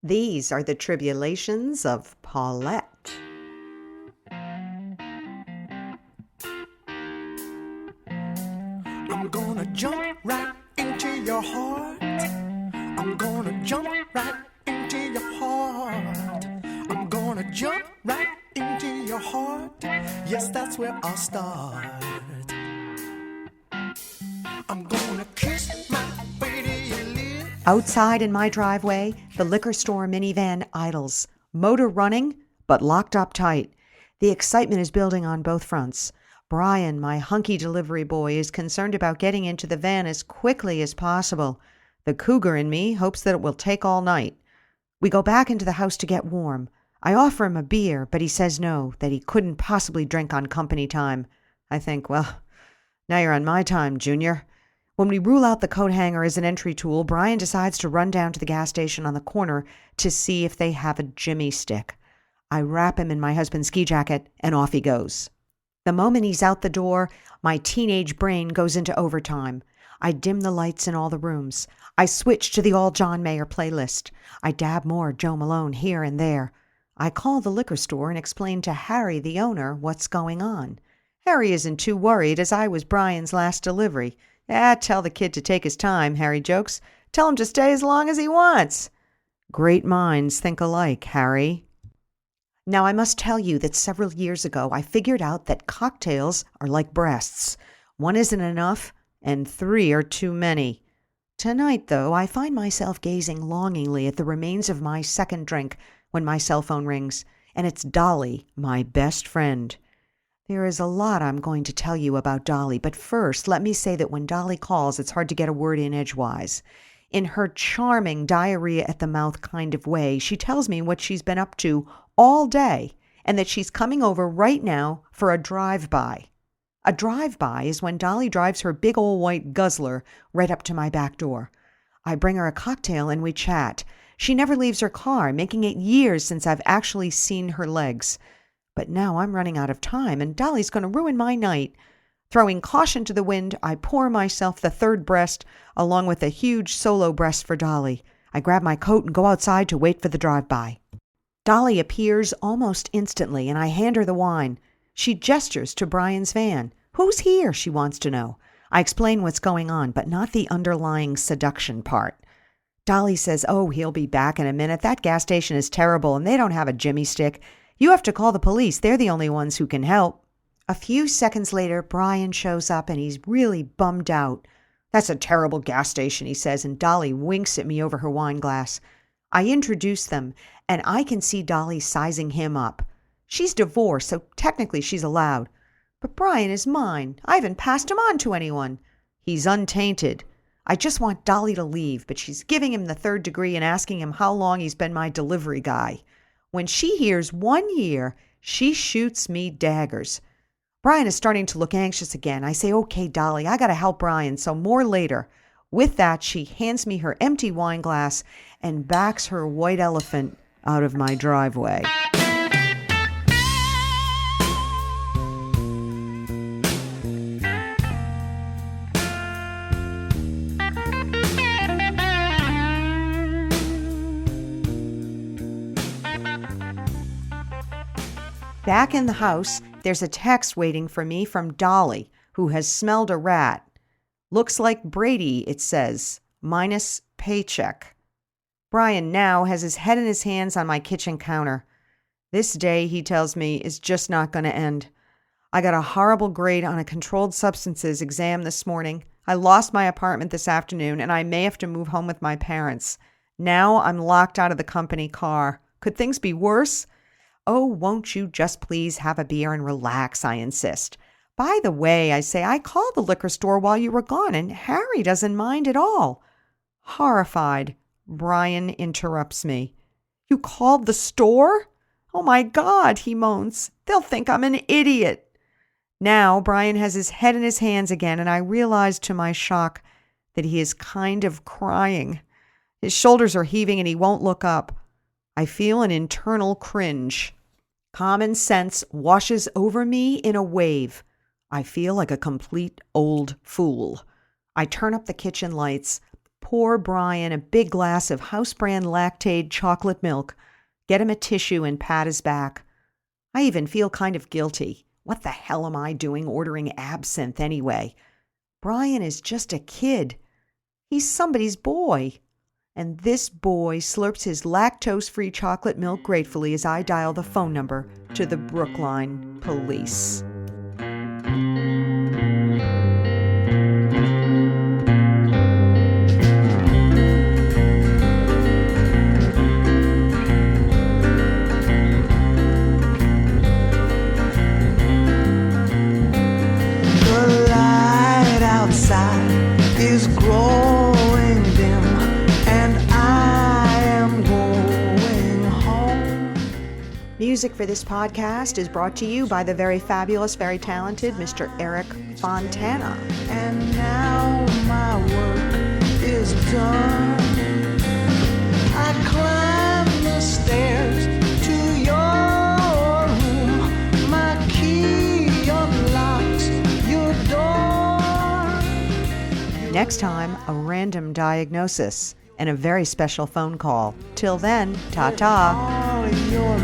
These are the tribulations of Paulette. I'm gonna jump right into your heart. I'm gonna jump right into your heart. I'm gonna jump right into your heart. Yes, that's where I'll start. I'm gonna kiss my pretty lips. Outside in my driveway, the liquor store minivan idles, motor running, but locked up tight. The excitement is building on both fronts. Brian, my hunky delivery boy, is concerned about getting into the van as quickly as possible. The cougar in me hopes that it will take all night. We go back into the house to get warm. I offer him a beer, but he says no, that he couldn't possibly drink on company time. I think, well, now you're on my time, Junior. When we rule out the coat hanger as an entry tool, Brian decides to run down to the gas station on the corner to see if they have a Jimmy stick. I wrap him in my husband's ski jacket, and off he goes. The moment he's out the door, my teenage brain goes into overtime. I dim the lights in all the rooms. I switch to the all John Mayer playlist. I dab more Joe Malone here and there. I call the liquor store and explain to Harry, the owner, what's going on. Harry isn't too worried, as I was Brian's last delivery. Tell the kid to take his time, Harry jokes. Tell him to stay as long as he wants. Great minds think alike, Harry. Now, I must tell you that several years ago I figured out that cocktails are like breasts. One isn't enough, and 3 are too many. Tonight, though, I find myself gazing longingly at the remains of my second drink when my cell phone rings, and it's Dolly, my best friend. There is a lot I'm going to tell you about Dolly, but first let me say that when Dolly calls, it's hard to get a word in edgewise. In her charming diarrhea-at-the-mouth kind of way, she tells me what she's been up to all day and that she's coming over right now for a drive-by. A drive-by is when Dolly drives her big old white guzzler right up to my back door. I bring her a cocktail and we chat. She never leaves her car, making it years since I've actually seen her legs. But now I'm running out of time, and Dolly's going to ruin my night. Throwing caution to the wind, I pour myself the third breast, along with a huge solo breast for Dolly. I grab my coat and go outside to wait for the drive-by. Dolly appears almost instantly, and I hand her the wine. She gestures to Brian's van. Who's here, she wants to know. I explain what's going on, but not the underlying seduction part. Dolly says, oh, he'll be back in a minute. That gas station is terrible, and they don't have a Jimmy stick. You have to call the police. They're the only ones who can help. A few seconds later, Brian shows up, and he's really bummed out. That's a terrible gas station, he says, and Dolly winks at me over her wine glass. I introduce them, and I can see Dolly sizing him up. She's divorced, so technically she's allowed. But Brian is mine. I haven't passed him on to anyone. He's untainted. I just want Dolly to leave, but she's giving him the third degree and asking him how long he's been my delivery guy. When she hears 1 year, she shoots me daggers. Brian is starting to look anxious again. I say, okay, Dolly, I got to help Brian, so more later. With that, she hands me her empty wine glass and backs her white elephant out of my driveway. Back in the house, there's a text waiting for me from Dolly, who has smelled a rat. Looks like Brady, it says, minus paycheck. Brian now has his head in his hands on my kitchen counter. This day, he tells me, is just not going to end. I got a horrible grade on a controlled substances exam this morning. I lost my apartment this afternoon, and I may have to move home with my parents. Now I'm locked out of the company car. Could things be worse? Oh, won't you just please have a beer and relax, I insist. By the way, I say, I called the liquor store while you were gone, and Harry doesn't mind at all. Horrified, Brian interrupts me. You called the store? Oh, my God, he moans. They'll think I'm an idiot. Now, Brian has his head in his hands again, and I realize to my shock that he is kind of crying. His shoulders are heaving, and he won't look up. I feel an internal cringe. Common sense washes over me in a wave. I feel like a complete old fool. I turn up the kitchen lights, pour Brian a big glass of house brand Lactaid chocolate milk, get him a tissue, and pat his back. I even feel kind of guilty. What the hell am I doing ordering absinthe anyway? Brian is just a kid. He's somebody's boy. And this boy slurps his lactose-free chocolate milk gratefully as I dial the phone number to the Brookline Police. The light outside is growing dim, and I am going home. Music for this podcast is brought to you by the very fabulous, very talented Mr. Eric Fontana. And now my work is done. I climb the stairs to your room. My key unlocks your door. Next time, a random diagnosis and a very special phone call. Till then, ta-ta. All your